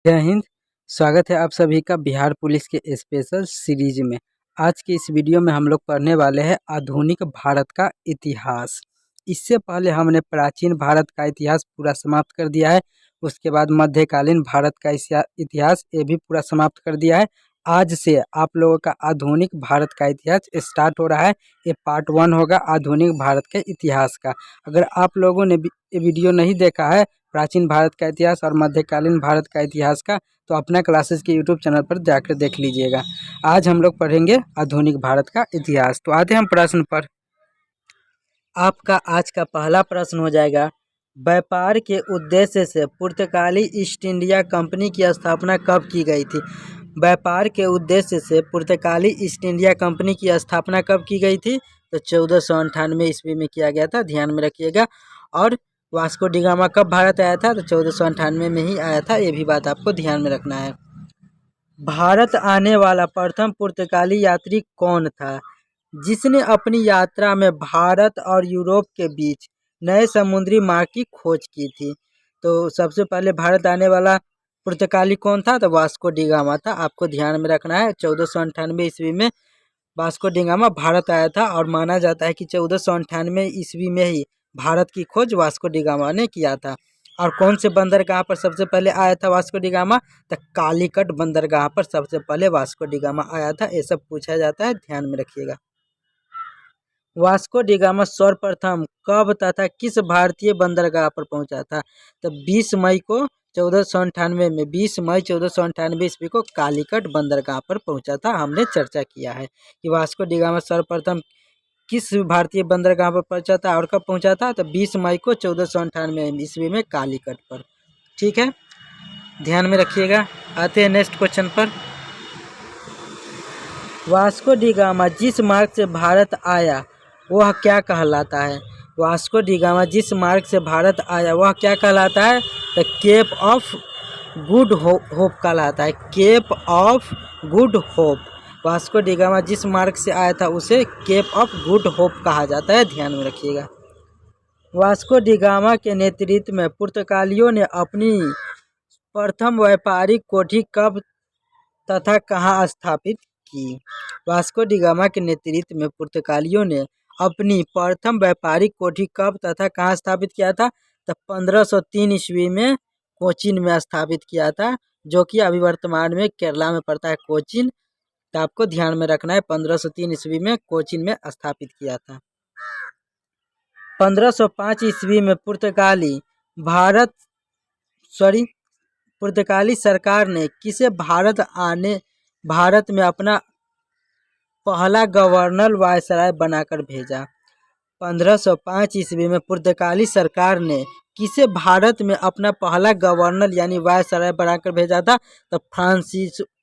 जय हिंद। स्वागत है आप सभी का बिहार पुलिस के स्पेशल सीरीज में। आज की इस वीडियो में हम लोग पढ़ने वाले हैं आधुनिक भारत का इतिहास। इससे पहले हमने प्राचीन भारत का इतिहास पूरा समाप्त कर दिया है। उसके बाद मध्यकालीन भारत का इतिहास ये भी पूरा समाप्त कर दिया है। आज से आप लोगों का आधुनिक भारत का इतिहास स्टार्ट हो रहा है। ये पार्ट 1 होगा आधुनिक भारत के इतिहास का। अगर आप लोगों ने ये वीडियो नहीं देखा है प्राचीन भारत का इतिहास और मध्यकालीन भारत का इतिहास का, तो अपना क्लासेस के यूट्यूब चैनल पर जाकर देख लीजिएगा। आज हम लोग पढ़ेंगे आधुनिक भारत का इतिहास। तो आते हैं हम प्रश्न पर। आपका आज का पहला प्रश्न हो जाएगा, व्यापार के उद्देश्य से पुर्तगाली ईस्ट इंडिया कंपनी की स्थापना कब की गई थी? व्यापार के उद्देश्य से पुर्तगाली ईस्ट इंडिया कंपनी की स्थापना कब की गई थी? तो 1498 ईस्वी में किया गया था, ध्यान में रखिएगा। और वास्को डी गामा कब भारत आया था? तो 1498 में ही आया था, ये भी बात आपको ध्यान में रखना है। भारत आने वाला प्रथम पुर्तगाली यात्री कौन था जिसने अपनी यात्रा में भारत और यूरोप के बीच नए समुद्री मार्ग की खोज की थी? तो सबसे पहले भारत आने वाला पुर्तगाली कौन था? तो वास्को डी गामा था, आपको ध्यान में रखना है। 1498 ईस्वी में वास्को डी गामा भारत आया था और माना जाता है कि 1498 ईस्वी में ही भारत की खोज वास्को डी गामा ने किया था। और कौन से बंदरगाह पर सबसे पहले आया था वास्को डी गामा? तो कालीकट बंदरगाह पर सबसे पहले वास्को डी गामा आया था। ये सब पूछा जाता है, ध्यान में रखिएगा। वास्को डी गामा सर्वप्रथम कब तथा किस भारतीय बंदरगाह पर पहुंचा था? तो 20 मई को 1498 में 20 मई 1498 ईस्वी को कालीकट बंदरगाह पर पहुंचा था। हमने चर्चा किया है कि वास्को डी गामा सर्वप्रथम किस भारतीय बंदरगाह पर पहुंचा था और कब पहुंचा था? तो 20 मई को 1498 ईस्वी में कालीकट पर। ठीक है, ध्यान में रखिएगा। आते हैं नेक्स्ट क्वेश्चन पर। वास्को डी गामा जिस मार्ग से भारत आया वह क्या कहलाता है? वास्को डी गामा जिस मार्ग से भारत आया वह क्या कहलाता है? तो केप ऑफ गुड होप कहलाता है। Cape of Good Hope. Vasco da Gama जिस मार्ग से आया था उसे केप ऑफ गुड होप कहा जाता है, ध्यान में रखिएगा। वास्को डी गामा के नेतृत्व में पुर्तगालियों ने अपनी प्रथम व्यापारिक कोठी कब तथा कहाँ स्थापित की? वास्को डी गामा के नेतृत्व में पुर्तगालियों ने अपनी प्रथम व्यापारिक कोठी कब तथा कहाँ स्थापित किया था? तो 1503 ईस्वी में कोचीन में स्थापित किया था, जो कि अभी वर्तमान में केरला में पड़ता है कोचीन। तो आपको ध्यान में रखना है, 1503 ईस्वी में कोचीन में स्थापित किया था। 1505 ईस्वी में पुर्तगाली सरकार ने किसे भारत में अपना पहला गवर्नर वायसराय बनाकर भेजा? 1505 ईस्वी में पुर्तगाली सरकार ने किसे भारत में अपना पहला गवर्नर यानी वायसराय बनाकर भेजा था? तो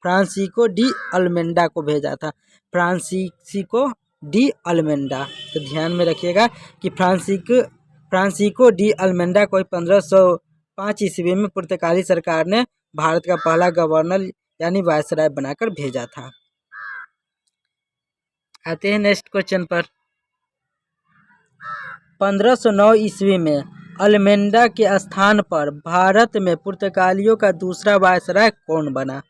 फ्रांसिस्को डी अल्मेंडा को भेजा था। Francisco de Almeida. तो ध्यान में रखिएगा कि फ्रांसिस्को डी अल्मेंडा को 1505 ईस्वी में पुर्तगाली सरकार ने भारत का पहला गवर्नर यानी वायसराय बनाकर भेजा था। आते हैं नेक्स्ट क्वेश्चन पर। 1509 ईस्वी में अल्मेंडा के स्थान पर भारत में पुर्तगालियों का दूसरा वायसराय कौन बना?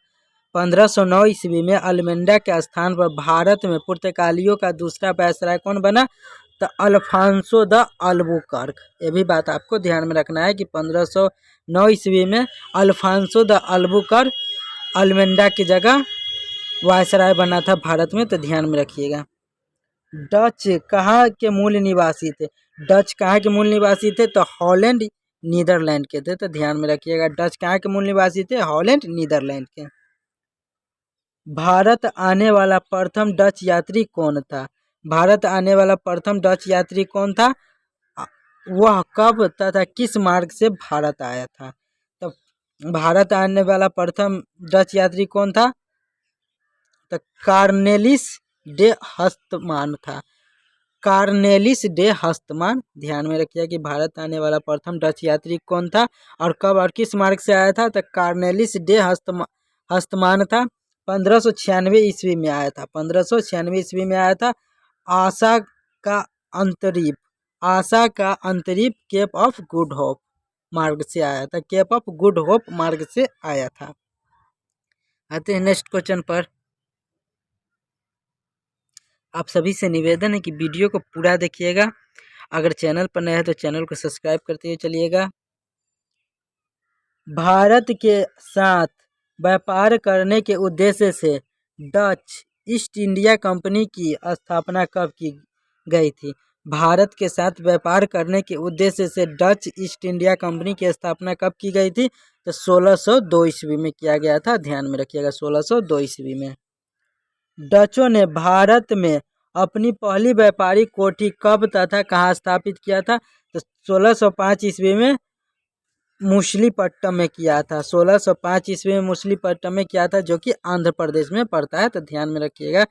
1509 ईस्वी में अल्मेंडा के स्थान पर भारत में पुर्तगालियों का दूसरा वायसराय कौन बना? तो अल्फांसो द अल्बुकर्क। ये भी बात आपको ध्यान में रखना है कि 1509 ईस्वी में अल्फांसो द अल्बुकर्क अल्मेंडा की जगह वायसराय बना था भारत में, तो ध्यान में रखिएगा। डच कहाँ के मूल निवासी थे? डच कहाँ के मूल निवासी थे? तो हॉलैंड नीदरलैंड के थे, तो ध्यान में रखिएगा। डच कहाँ के मूल निवासी थे? हॉलैंड नीदरलैंड के। भारत आने वाला प्रथम डच यात्री कौन था? भारत आने वाला प्रथम डच यात्री कौन था? वह कब तथा किस मार्ग से भारत आया था? तो भारत आने वाला प्रथम डच यात्री कौन था? तो कार्नेलिस डे हस्तमान था। कार्नेलिस डे हस्तमान। ध्यान में रखिए कि भारत आने वाला प्रथम डच यात्री कौन था और कब और किस मार्ग से आया था? तो कार्नेलिस डे हस्तमान था। 1596 ईस्वी में आया था। 1596 ईस्वी में आया था। आशा का अंतरीप केप ऑफ गुड होप। मार्ग से आया था, केप ऑफ गुड होप मार्ग से आया था। आते हैं नेक्स्ट क्वेश्चन पर। आप सभी से निवेदन है कि वीडियो को पूरा देखिएगा। अगर चैनल पर नए हैं तो चैनल को सब्सक्राइब करते हुए चलिएगा। भारत के साथ व्यापार करने के उद्देश्य से डच ईस्ट इंडिया कंपनी की स्थापना कब की गई थी? भारत के साथ व्यापार करने के उद्देश्य से डच ईस्ट इंडिया कंपनी की स्थापना कब की गई थी? तो 1602 ईस्वी में किया गया था। ध्यान में रखिएगा, 1602 ईस्वी में। डचों ने भारत में अपनी पहली व्यापारिक कोठी कब तथा कहाँ स्थापित किया था? तो 1605 ईस्वी में मुसलीपट्टम में किया था। 1605 ईस्वी में मुसलीपट्टम में किया था, जो कि आंध्र प्रदेश में पड़ता है। तो ध्यान में रखिएगा,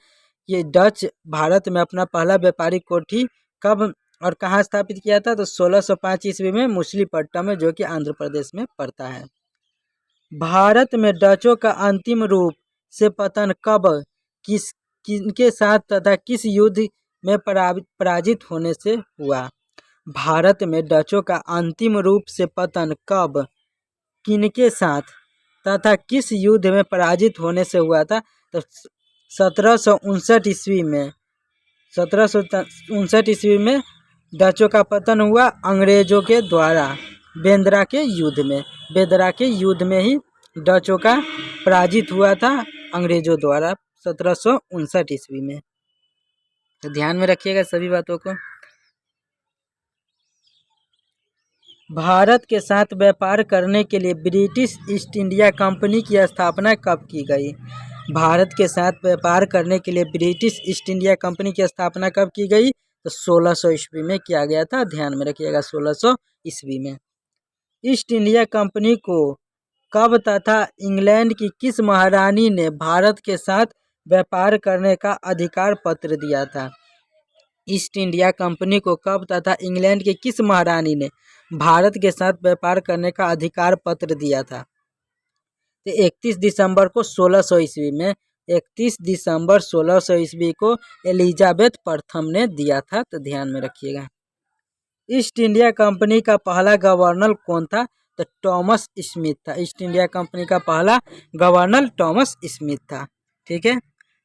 ये डच भारत में अपना पहला व्यापारिक कोठी कब और कहाँ स्थापित किया था? तो 1605 ईस्वी में मुसलीपट्टम में, जो कि आंध्र प्रदेश में पड़ता है। भारत में डचों का अंतिम रूप से पतन कब, किनके साथ तथा किस युद्ध में पराजित होने से हुआ? भारत में डचों का अंतिम रूप से पतन कब, किनके साथ तथा किस युद्ध में पराजित होने से हुआ था? तो 1759 ईस्वी में, 1759 ईस्वी में डचों का पतन हुआ अंग्रेजों के द्वारा बेंद्रा के युद्ध में। बेंद्रा के युद्ध में ही डचों का पराजित हुआ था अंग्रेजों द्वारा 1759 ईस्वी में। तो ध्यान में रखिएगा सभी बातों को। भारत के साथ व्यापार करने के लिए ब्रिटिश ईस्ट इंडिया कंपनी की स्थापना कब की गई? भारत के साथ व्यापार करने के लिए ब्रिटिश ईस्ट इंडिया कंपनी की स्थापना कब की गई? तो 1600 ईस्वी में किया गया था। ध्यान में रखिएगा, 1600 ईस्वी में। ईस्ट इंडिया कंपनी को कब तथा इंग्लैंड की किस महारानी ने भारत के साथ व्यापार करने का अधिकार पत्र दिया था? ईस्ट इंडिया कंपनी को कब तथा इंग्लैंड के किस महारानी ने भारत के साथ व्यापार करने का अधिकार पत्र दिया था? तो 31 दिसंबर को 1600 ईस्वी में, 31 दिसंबर 1600 ईस्वी को एलिजाबेथ प्रथम ने दिया था। तो ध्यान में रखिएगा। ईस्ट इंडिया कंपनी का पहला गवर्नर कौन था? तो थॉमस स्मिथ था। ईस्ट इंडिया कंपनी का पहला गवर्नर थॉमस स्मिथ था। ठीक है,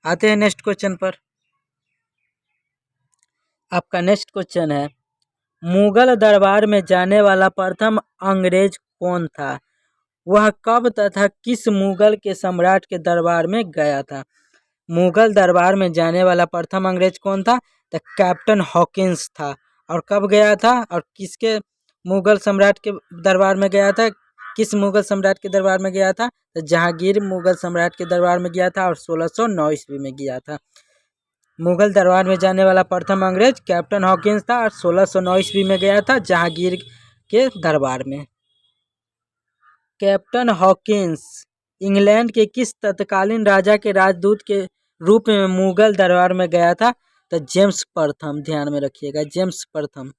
आते हैं नेक्स्ट क्वेश्चन पर। आपका नेक्स्ट क्वेश्चन है, मुगल दरबार में जाने वाला प्रथम अंग्रेज कौन था? वह कब तथा किस मुगल के सम्राट के दरबार में गया था? मुगल दरबार में जाने वाला प्रथम अंग्रेज कौन था? तो कैप्टन हॉकिंस था। और कब गया था और किसके मुगल सम्राट के दरबार में गया था? किस मुगल सम्राट के दरबार में गया था? तो जहांगीर मुगल सम्राट के दरबार में गया था और 1609 ईस्वी में गया था। मुगल दरबार में जाने वाला प्रथम अंग्रेज कैप्टन हॉकिंस था और 1609 ईस्वी में गया था जहांगीर के दरबार में। कैप्टन हॉकिंस इंग्लैंड के किस तत्कालीन राजा के राजदूत के रूप में मुगल दरबार में गया था? तो जेम्स प्रथम। ध्यान में रखिएगा, जेम्स प्रथम।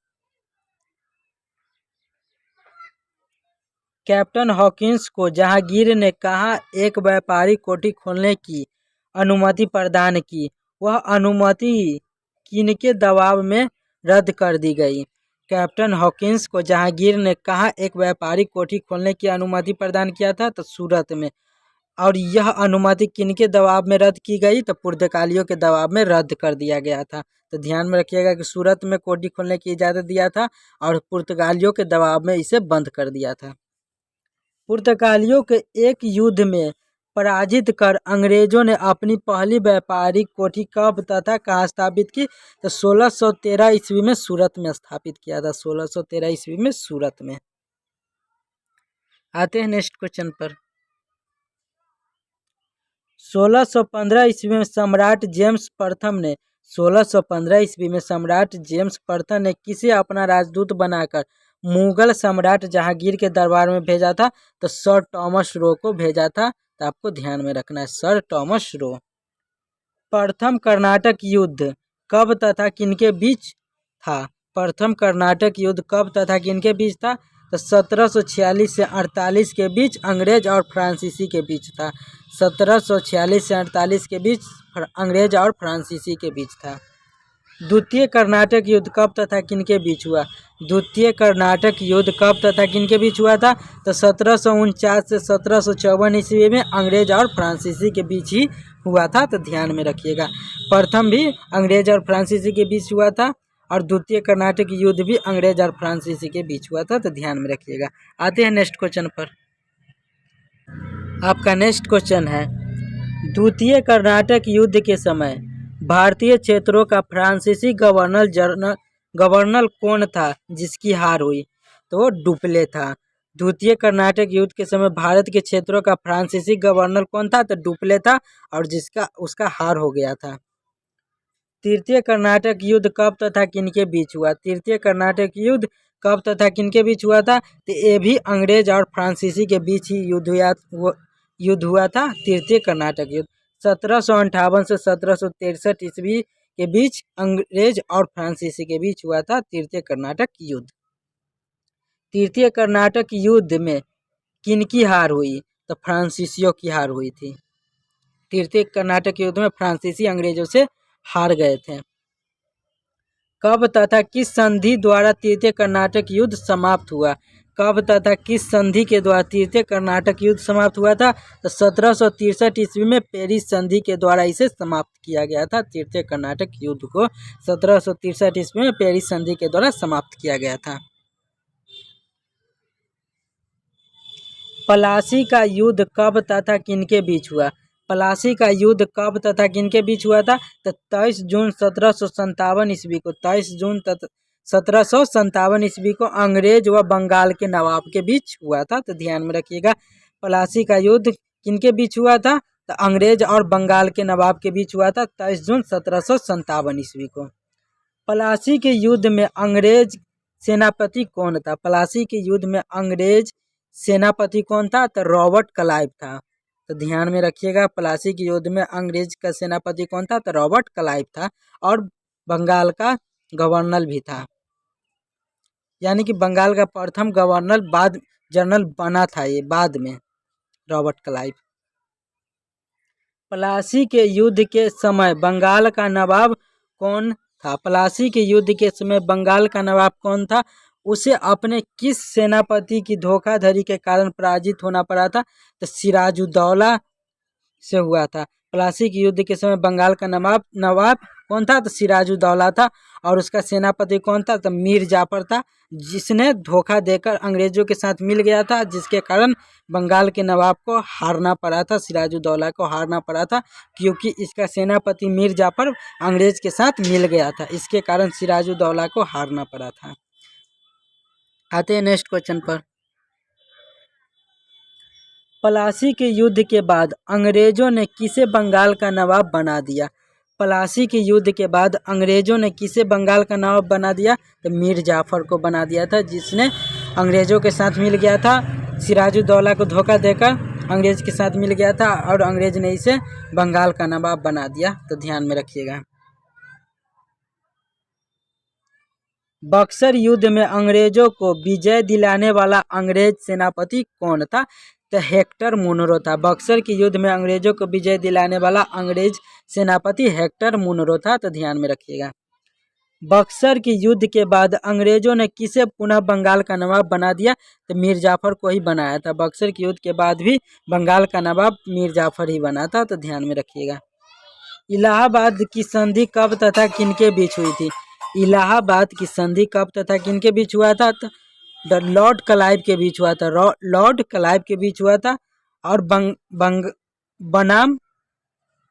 कैप्टन हॉकिंस को जहांगीर ने कहाँ एक व्यापारिक कोठी खोलने की अनुमति प्रदान की? वह अनुमति किनके दबाव में रद्द कर दी गई? कैप्टन हॉकिंस को जहांगीर ने कहाँ एक व्यापारिक कोठी खोलने की अनुमति प्रदान किया था? तो सूरत में। और यह अनुमति किनके दबाव में रद्द की गई? तो पुर्तगालियों के दबाव में रद्द कर दिया गया था। तो ध्यान में रखिएगा कि सूरत में कोठी खोलने की इजाज़त दिया था और पुर्तगालियों के दबाव में इसे बंद कर दिया था। पुर्तगालियों के एक युद्ध में पराजित कर अंग्रेजों ने अपनी पहली व्यापारिक कोठी कब तथा कहाँ स्थापित की? तो 1613 ईस्वी में सूरत में स्थापित किया था। 1613 ईस्वी में सूरत में। आते हैं नेक्स्ट क्वेश्चन पर। 1615 ईस्वी में सम्राट जेम्स प्रथम ने 1615 ईस्वी में सम्राट जेम्स प्रथम ने किसे अपना राजदूत बनाकर मुगल सम्राट जहांगीर के दरबार में भेजा था? तो सर थॉमस रो को भेजा था। तो आपको ध्यान में रखना है, सर थॉमस रो। प्रथम कर्नाटक युद्ध कब तथा किनके बीच था? प्रथम कर्नाटक युद्ध कब तथा किनके बीच था? तो 1746 से 48 के बीच अंग्रेज और फ्रांसीसी के बीच था। 1746 से 48 के बीच अंग्रेज और फ्रांसीसी के बीच था। द्वितीय कर्नाटक युद्ध कब तथा किनके बीच हुआ? द्वितीय कर्नाटक युद्ध कब तथा किनके बीच हुआ था? तो 1749 से 1754 ईस्वी में अंग्रेज और फ्रांसीसी के बीच ही हुआ था, तो ध्यान में रखिएगा। प्रथम भी अंग्रेज और फ्रांसीसी के बीच हुआ था और द्वितीय कर्नाटक युद्ध भी अंग्रेज और फ्रांसीसी के बीच हुआ था, तो ध्यान में रखिएगा। आते हैं नेक्स्ट क्वेश्चन पर। आपका नेक्स्ट क्वेश्चन है, द्वितीय कर्नाटक युद्ध के समय भारतीय क्षेत्रों का फ्रांसीसी गवर्नर कौन था जिसकी हार हुई? तो वो डुप्ले था। द्वितीय कर्नाटक युद्ध के समय भारत के क्षेत्रों का फ्रांसीसी गवर्नर कौन था? तो डुप्ले था और उसका हार हो गया था। तृतीय कर्नाटक युद्ध कब तथा किनके बीच हुआ? तृतीय कर्नाटक युद्ध कब तथा किनके बीच हुआ था? तो ये भी अंग्रेज और फ्रांसीसी के बीच ही युद्ध हुआ था, तृतीय कर्नाटक युद्ध। 1758 से 1763 ईस्वी के बीच अंग्रेज और फ्रांसीसी के बीच हुआ था तृतीय कर्नाटक युद्ध। तृतीय कर्नाटक युद्ध में किनकी हार हुई? तो फ्रांसीसियों की हार हुई थी। तृतीय कर्नाटक युद्ध में फ्रांसीसी अंग्रेजों से हार गए थे। कब तथा किस संधि द्वारा तृतीय कर्नाटक युद्ध समाप्त हुआ? कब तथा किस संधि के द्वारा तृतीय कर्नाटक युद्ध समाप्त हुआ था? तो 1763 ईस्वी में पेरिस संधि के द्वारा इसे समाप्त किया गया था। तृतीय कर्नाटक युद्ध को 1763 ईस्वी में पेरिस संधि के द्वारा समाप्त किया गया था। प्लासी का युद्ध कब तथा किनके बीच हुआ? प्लासी का युद्ध कब तथा किनके बीच हुआ था? तो 23 जून 1757 ईस्वी को 23 जून 1757 ईस्वी को अंग्रेज व बंगाल के नवाब के बीच हुआ था, तो ध्यान में रखिएगा। प्लासी का युद्ध किनके बीच हुआ था? तो अंग्रेज और बंगाल के नवाब के बीच हुआ था 23 जून 1757 ईस्वी को। प्लासी के युद्ध में अंग्रेज सेनापति कौन था? प्लासी के युद्ध में अंग्रेज सेनापति कौन था? तो रॉबर्ट क्लाइव था, तो ध्यान में रखिएगा। प्लासी के युद्ध में अंग्रेज का सेनापति कौन था? तो रॉबर्ट क्लाइव था और बंगाल का गवर्नर भी था, यानी कि बंगाल का प्रथम गवर्नर बाद जनरल बना था ये बाद में, रॉबर्ट क्लाइव। प्लासी के युद्ध के समय बंगाल का नवाब कौन था? प्लासी के युद्ध के समय बंगाल का नवाब कौन था? उसे अपने किस सेनापति की धोखाधड़ी के कारण पराजित होना पड़ा था? तो सिराजुद्दौला से हुआ था। प्लासी के युद्ध के समय बंगाल का नवाब कौन था? तो सिराजुद्दौला था और उसका सेनापति कौन था? तो मीर जाफर था, जिसने धोखा देकर अंग्रेजों के साथ मिल गया था, जिसके कारण बंगाल के नवाब को हारना पड़ा था, सिराजुद्दौला को हारना पड़ा था, क्योंकि इसका सेनापति मीर जाफर अंग्रेज के साथ मिल गया था, इसके कारण सिराजुद्दौला को हारना पड़ा था। आते हैं नेक्स्ट क्वेश्चन पर। प्लासी के युद्ध के बाद अंग्रेजों ने किसे बंगाल का नवाब बना दिया? प्लासी के युद्ध के बाद अंग्रेजों ने किसे बंगाल का नवाब बना दिया? तो मीर जाफर को बना दिया था, जिसने अंग्रेजों के साथ मिल गया था, सिराजुद्दौला को धोखा देकर अंग्रेज के साथ मिल गया था और अंग्रेज ने इसे बंगाल का नवाब बना दिया, तो ध्यान में रखिएगा। बक्सर युद्ध में अंग्रेजों को विजय दिलाने वाला अंग्रेज सेनापति कौन था? तो हेक्टर मुनरो था। बक्सर के युद्ध में अंग्रेजों को विजय दिलाने वाला अंग्रेज सेनापति हेक्टर मुनरो था, तो ध्यान में रखिएगा। बक्सर के युद्ध के बाद अंग्रेजों ने किसे पुनः बंगाल का नवाब बना दिया? तो मीर जाफर को ही बनाया था। बक्सर के युद्ध के बाद भी बंगाल का नवाब मीर जाफर ही बना था, तो ध्यान में रखिएगा। इलाहाबाद की संधि कब तथा किनके बीच हुई थी? इलाहाबाद की संधि कब तथा किनके बीच हुआ था? तो लॉर्ड क्लाइव के बीच हुआ था, लॉर्ड क्लाइव के बीच हुआ था और बनाम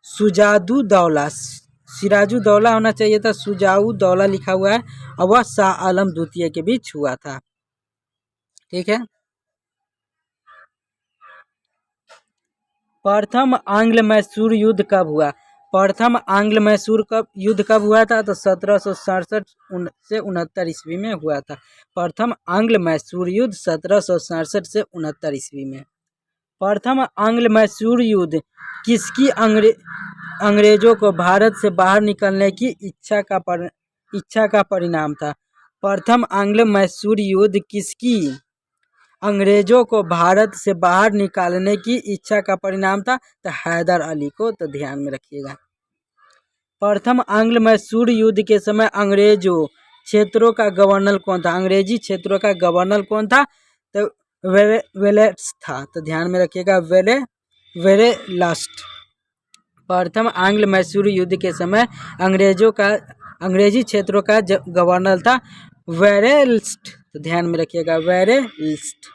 सुजाउद्दौला, सिराजुद्दौला होना चाहिए था, सुजाउद्दौला लिखा हुआ है, और वह शाह आलम द्वितीय के बीच हुआ था। ठीक है। प्रथम आंग्ल मैसूर युद्ध कब हुआ? प्रथम आंग्ल मैसूर युद्ध कब हुआ था? तो 1767 से 69 ईस्वी में हुआ था। प्रथम आंग्ल मैसूर युद्ध 1767 से 69 ईस्वी में। प्रथम आंग्ल मैसूर युद्ध किसकी अंग्रेजों को भारत से बाहर निकलने की इच्छा का परिणाम था? प्रथम आंग्ल मैसूर युद्ध किसकी अंग्रेजों को भारत से बाहर निकालने की इच्छा का परिणाम था? तो हैदर अली को, तो ध्यान में रखिएगा। प्रथम आंग्ल मैसूर युद्ध के समय अंग्रेजों क्षेत्रों का गवर्नर कौन था? अंग्रेजी क्षेत्रों का गवर्नर कौन था? तो वेलेस था। तो ध्यान में रखिएगा, वेरेलास्ट। प्रथम आंग्ल मैसूर युद्ध के समय अंग्रेजी क्षेत्रों का गवर्नर था वेरेल्स्ट। तो ध्यान में रखिएगा, वेरेल्स्ट।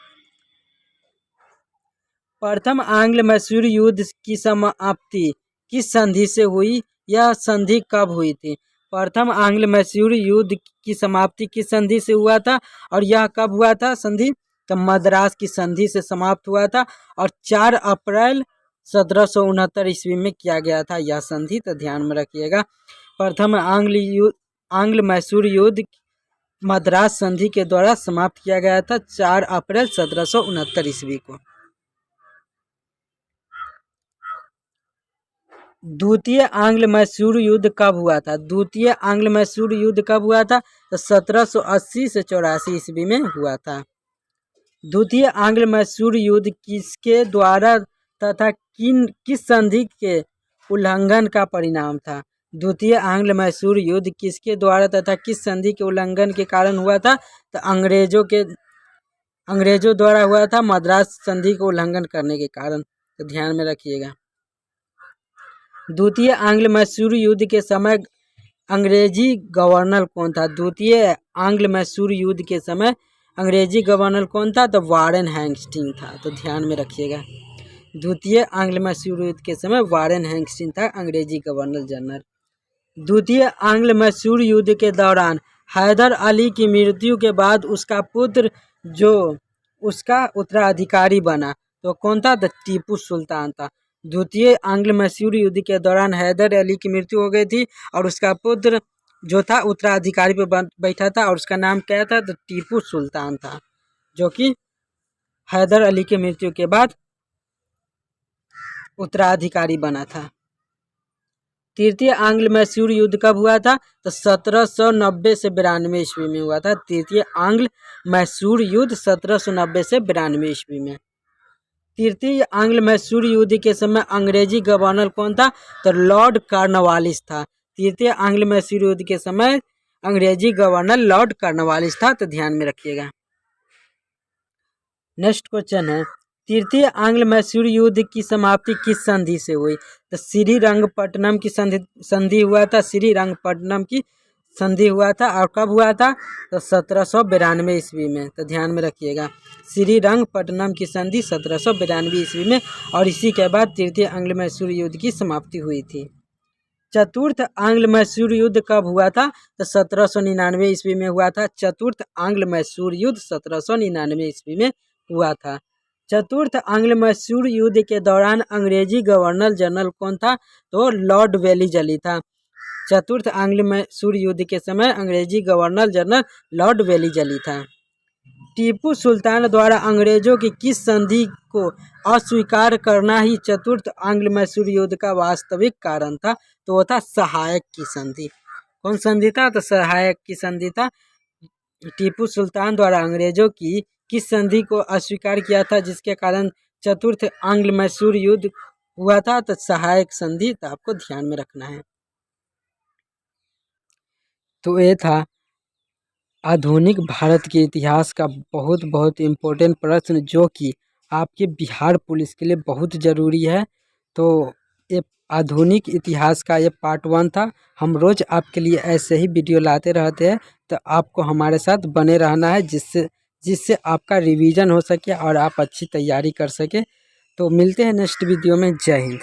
प्रथम आंग्ल मैसूर युद्ध की समाप्ति किस संधि से हुई? यह संधि कब हुई थी? प्रथम आंग्ल मैसूर युद्ध की समाप्ति किस संधि से हुआ था और यह कब हुआ था संधि? तो मद्रास की संधि से समाप्त हुआ था और 4 अप्रैल 1769 ईस्वी में किया गया था यह संधि। तो ध्यान में रखिएगा, प्रथम आंग्ल मैसूर युद्ध मद्रास संधि के द्वारा समाप्त किया गया था 4 अप्रैल 1769 ईस्वी को। द्वितीय आंग्ल मैसूर युद्ध कब हुआ था? द्वितीय आंग्ल मैसूर युद्ध कब हुआ था? तो 1780 से 84 ईस्वी में हुआ था। द्वितीय आंग्ल मैसूर युद्ध किसके द्वारा तथा किस संधि के उल्लंघन का परिणाम था? द्वितीय आंग्ल मैसूर युद्ध किसके द्वारा तथा किस संधि के उल्लंघन के कारण हुआ था? तो अंग्रेजों द्वारा हुआ था, मद्रास संधि को उल्लंघन करने के कारण। तो ध्यान में रखिएगा। द्वितीय आंग्ल मैसूर युद्ध के समय अंग्रेजी गवर्नर कौन था? द्वितीय आंग्ल मैसूर युद्ध के समय अंग्रेजी गवर्नर कौन था? तो वारेन हेस्टिंग था। तो ध्यान में रखिएगा, द्वितीय आंग्ल मैसूर युद्ध के समय वारेन हेस्टिंग था अंग्रेजी गवर्नर जनरल। द्वितीय आंग्ल मैसूर युद्ध के दौरान हैदर अली की मृत्यु के बाद उसका पुत्र जो उसका उत्तराधिकारी बना तो कौन था? तो टीपू सुल्तान था। द्वितीय आंग्ल मैसूर युद्ध के दौरान हैदर अली की मृत्यु हो गई थी और उसका पुत्र जो था उत्तराधिकारी पे बैठा था और उसका नाम क्या था? तो टीपू सुल्तान था, जो कि हैदर अली की मृत्यु के बाद उत्तराधिकारी बना था। तृतीय आंग्ल मैसूर युद्ध कब हुआ था? तो 1790 से 92 ईस्वी में हुआ था। तृतीय आंग्ल मैसूर युद्ध 1790 से 92 ईस्वी में। तृतीय आंग्ल मैसूर युद्ध के समय अंग्रेजी गवर्नर कौन था? तो लॉर्ड कॉर्नवालिस था। तृतीय आंग्ल मैसूर युद्ध के समय अंग्रेजी गवर्नर लॉर्ड कॉर्नवालिस था। तो ध्यान में रखिएगा। नेक्स्ट क्वेश्चन है, तृतीय आंग्ल मैसूर युद्ध की समाप्ति किस संधि से हुई? तो श्रीरंगपट्टनम की संधि हुआ था। श्रीरंगपट्टनम की संधि हुआ था और कब हुआ था? तो 1792 ईस्वी में। तो ध्यान में रखिएगा, श्रीरंगपट्टनम की संधि 1792 ईस्वी में और इसी के बाद तृतीय आंग्ल मैसूर युद्ध की समाप्ति हुई थी। चतुर्थ आंग्ल मैसूर युद्ध कब हुआ था? तो 1799 ईस्वी में हुआ था। चतुर्थ आंग्ल मैसूर युद्ध 1799 ईस्वी में हुआ था। चतुर्थ आंग्ल मैसूर युद्ध के दौरान अंग्रेजी गवर्नर जनरल कौन था? तो लॉर्ड वेलीजली था। चतुर्थ आंग्ल मैसूर युद्ध के समय अंग्रेजी गवर्नर जनरल लॉर्ड वेलीजली था। टीपू सुल्तान द्वारा अंग्रेजों की किस संधि को अस्वीकार करना ही चतुर्थ आंग्ल मैसूर युद्ध का वास्तविक कारण था? तो वो था सहायक की संधि। कौन संधि था? तो सहायक की संधि था। टीपू सुल्तान द्वारा अंग्रेजों की किस संधि को अस्वीकार किया था जिसके कारण चतुर्थ आंग्ल मैसूर युद्ध हुआ था? तो सहायक संधि। तो आपको ध्यान में रखना है। तो ये था आधुनिक भारत के इतिहास का बहुत इम्पोर्टेंट प्रश्न जो कि आपके बिहार पुलिस के लिए बहुत ज़रूरी है। तो ये आधुनिक इतिहास का ये पार्ट 1 था। हम रोज़ आपके लिए ऐसे ही वीडियो लाते रहते हैं, तो आपको हमारे साथ बने रहना है जिससे आपका रिवीजन हो सके और आप अच्छी तैयारी कर सके। तो मिलते हैं नेक्स्ट वीडियो में। जय हिंद।